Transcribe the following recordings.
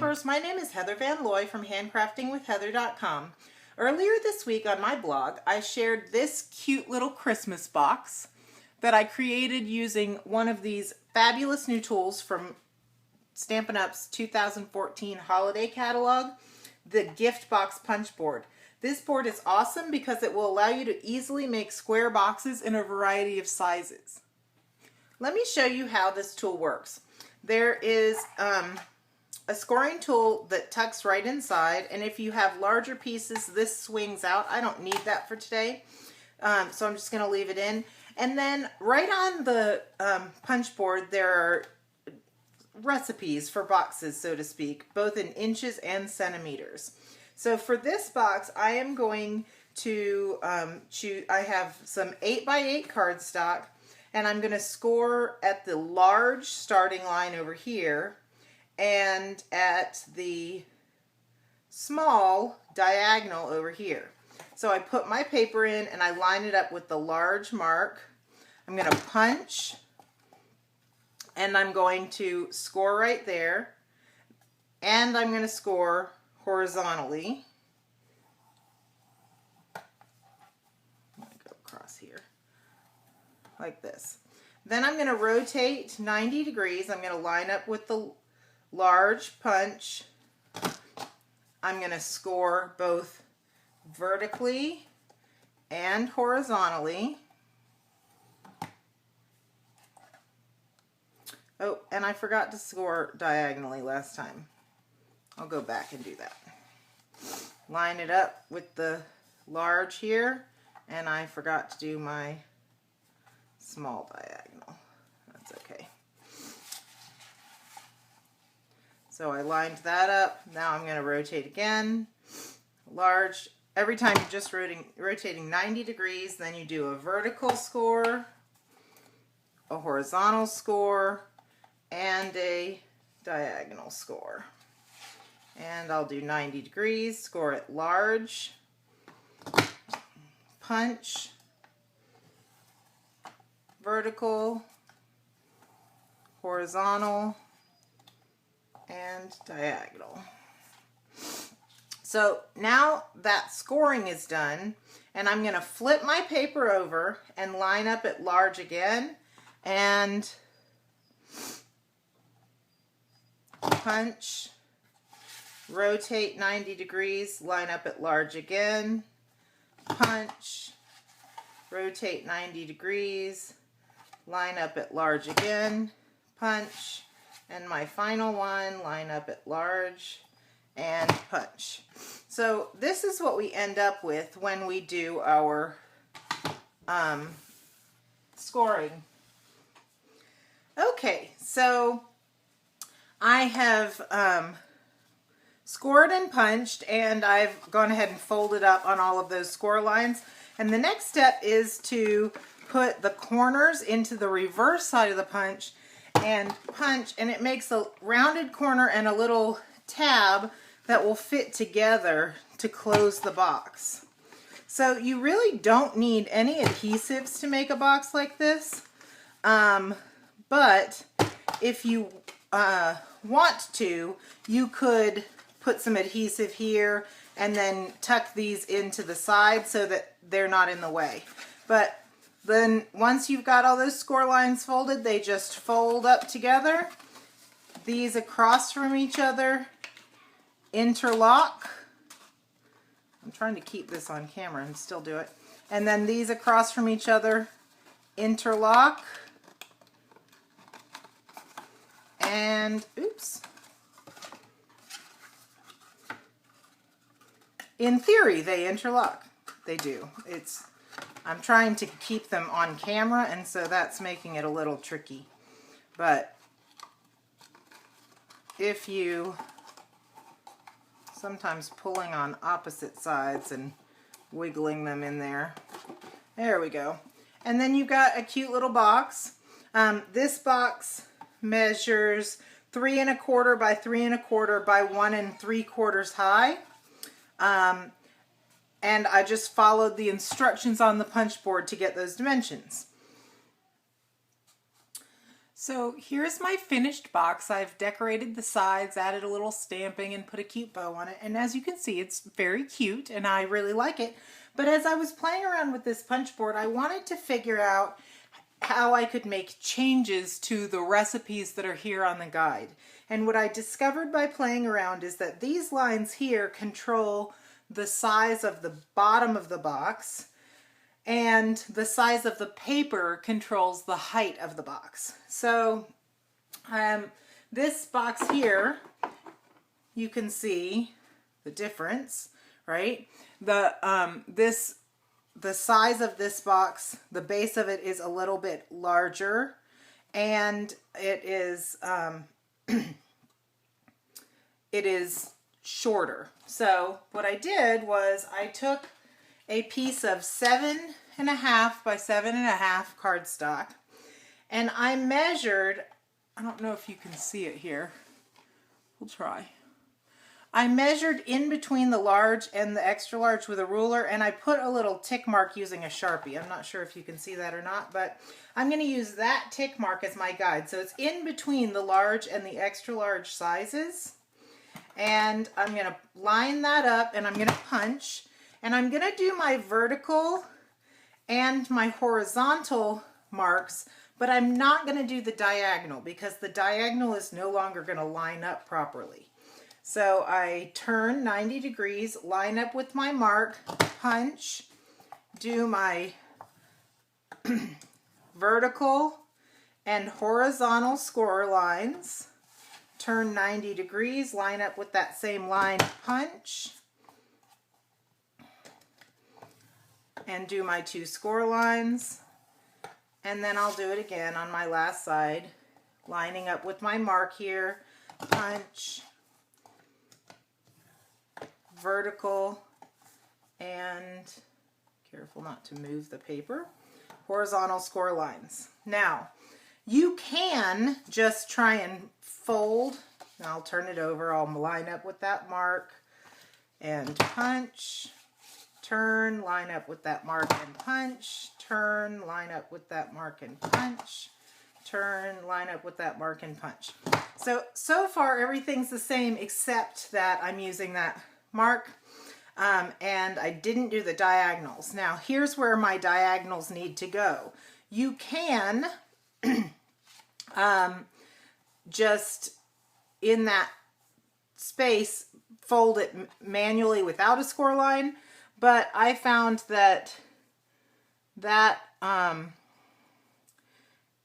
lovers, my name is Heather Van Looy from handcraftingwithheather.com. Earlier this week on my blog, I shared this cute little Christmas box that I created using one of these fabulous new tools from Stampin' Up's 2014 holiday catalog, the Gift Box Punch Board. This board is awesome because it will allow you to easily make square boxes in a variety of sizes. Let me show you how this tool works. There is a scoring tool that tucks right inside, and if you have larger pieces, this swings out. I don't need that for today, so I'm just going to leave it in. And then right on the punch board, there are recipes for boxes, so to speak, both in inches and centimeters. So for this box, I am going to choose, I have some 8x8 cardstock, and I'm going to score at the large starting line over here and at the small diagonal over here. So I put my paper in and I line it up with the large mark. I'm going to punch and I'm going to score right there, and I'm going to score horizontally. I'm going to go across here like this. Then I'm going to rotate 90 degrees. I'm going to line up with the large punch. I'm going to score both vertically and horizontally. Oh, and I forgot to score diagonally last time. I'll go back and do that. Line it up with the large here, and I forgot to do my small diagonal. That's okay. So I lined that up. Now I'm going to rotate again. Large. Every time you're just rotating 90 degrees, then you do a vertical score, a horizontal score, and a diagonal score. And I'll do 90 degrees, score it large, punch, vertical, horizontal, and diagonal. So now that scoring is done, and I'm going to flip my paper over and line up at large again, and punch, rotate 90 degrees, line up at large again, punch, rotate 90 degrees, line up at large again, punch, and my final one, line up at large and punch. So this is what we end up with when we do our scoring. Okay, so I have scored and punched, and I've gone ahead and folded up on all of those score lines. And the next step is to put the corners into the reverse side of the punch and punch, and it makes a rounded corner and a little tab that will fit together to close the box. So you really don't need any adhesives to make a box like this, but if you want to, you could put some adhesive here and then tuck these into the side so that they're not in the way. But then once you've got all those score lines folded, they just fold up together. These across from each other interlock. I'm trying to keep this on camera and still do it. And then these across from each other interlock. And, oops. In theory, they interlock. They do. I'm trying to keep them on camera, and so that's making it a little tricky. But if you sometimes pulling on opposite sides and wiggling them in there. There we go. And then you've got a cute little box. This box measures 3 1/4 by 3 1/4 by 1 3/4 high. And I just followed the instructions on the punch board to get those dimensions. So here's my finished box. I've decorated the sides, added a little stamping, and put a cute bow on it. And as you can see, it's very cute and I really like it. But as I was playing around with this punch board, I wanted to figure out how I could make changes to the recipes that are here on the guide. And what I discovered by playing around is that these lines here control the size of the bottom of the box, and the size of the paper controls the height of the box. So this box here, you can see the difference, right? The size of this box, the base of it is a little bit larger, and it is it is shorter. So what I did was I took a piece of 7.5 by 7.5 cardstock, and I measured, I don't know if you can see it here, we'll try. I measured in between the large and the extra large with a ruler, and I put a little tick mark using a Sharpie. I'm not sure if you can see that or not, but I'm going to use that tick mark as my guide. So it's in between the large and the extra large sizes, and I'm going to line that up, and I'm going to punch. And I'm going to do my vertical and my horizontal marks, but I'm not going to do the diagonal because the diagonal is no longer going to line up properly. So I turn 90 degrees, line up with my mark, punch, do my vertical and horizontal score lines, turn 90 degrees, line up with that same line, punch, and do my 2 score lines, and then I'll do it again on my last side, lining up with my mark here, punch, vertical, and careful not to move the paper, horizontal score lines. Now, you can just try and fold, and I'll turn it over, I'll line up with that mark, and punch, turn, line up with that mark and punch, turn, line up with that mark and punch, turn, line up with that mark and punch. So far everything's the same except that I'm using that mark and I didn't do the diagonals. Now here's where my diagonals need to go. You can just in that space fold it manually without a score line, but I found that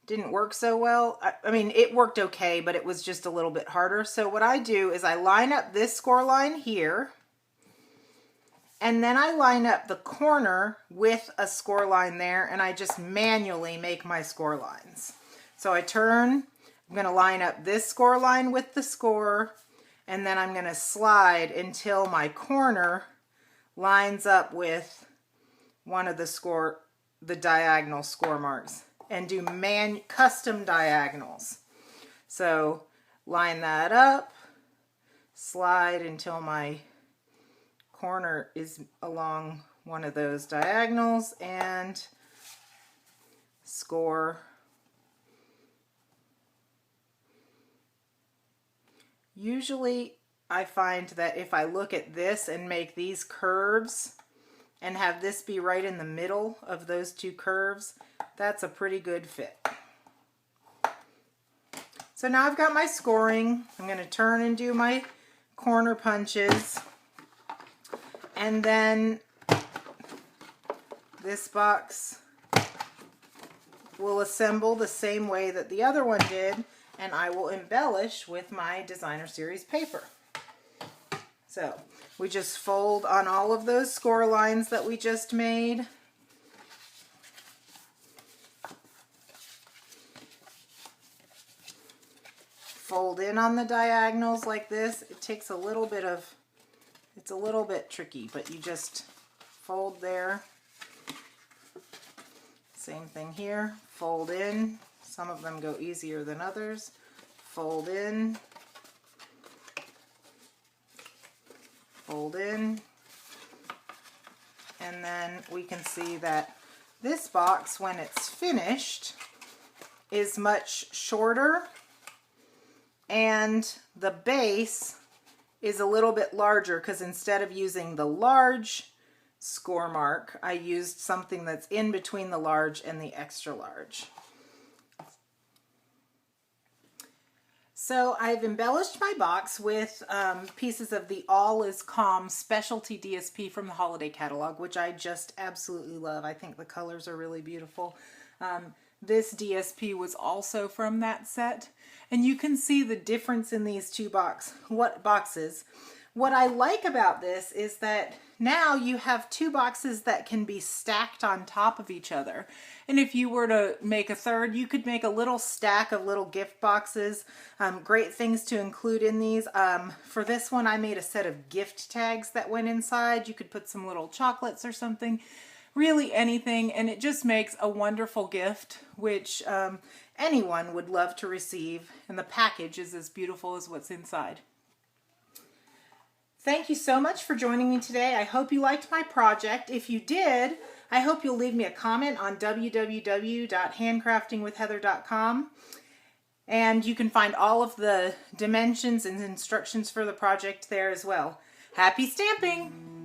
didn't work so well. I mean, it worked okay, but it was just a little bit harder. So what I do is I line up this score line here, and then I line up the corner with a score line there, and I just manually make my score lines. So I turn, I'm going to line up this score line with the score, and then I'm going to slide until my corner lines up with one of the diagonal score marks, and do custom diagonals. So line that up, slide until my corner is along one of those diagonals, and score. Usually I find that if I look at this and make these curves and have this be right in the middle of those 2 curves, that's a pretty good fit. So now I've got my scoring. I'm going to turn and do my corner punches, and then this box will assemble the same way that the other one did, and I will embellish with my Designer Series paper. So we just fold on all of those score lines that we just made. Fold in on the diagonals like this. It takes a little bit of, it's a little bit tricky, but you just fold there. Same thing here, fold in. Some of them go easier than others. Fold in, fold in, and then we can see that this box, when it's finished, is much shorter, and the base is a little bit larger because instead of using the large score mark, I used something that's in between the large and the extra large. So I've embellished my box with pieces of the All Is Calm specialty DSP from the holiday catalog, which I just absolutely love. I think the colors are really beautiful. This DSP was also from that set, and you can see the difference in these two boxes. What I like about this is that now you have two boxes that can be stacked on top of each other. And if you were to make a third, you could make a little stack of little gift boxes. Great things to include in these. For this one, I made a set of gift tags that went inside. You could put some little chocolates or something, really anything, and it just makes a wonderful gift, which anyone would love to receive. And the package is as beautiful as what's inside. Thank you so much for joining me today. I hope you liked my project. If you did, I hope you'll leave me a comment on www.handcraftingwithheather.com. And you can find all of the dimensions and instructions for the project there as well. Happy stamping!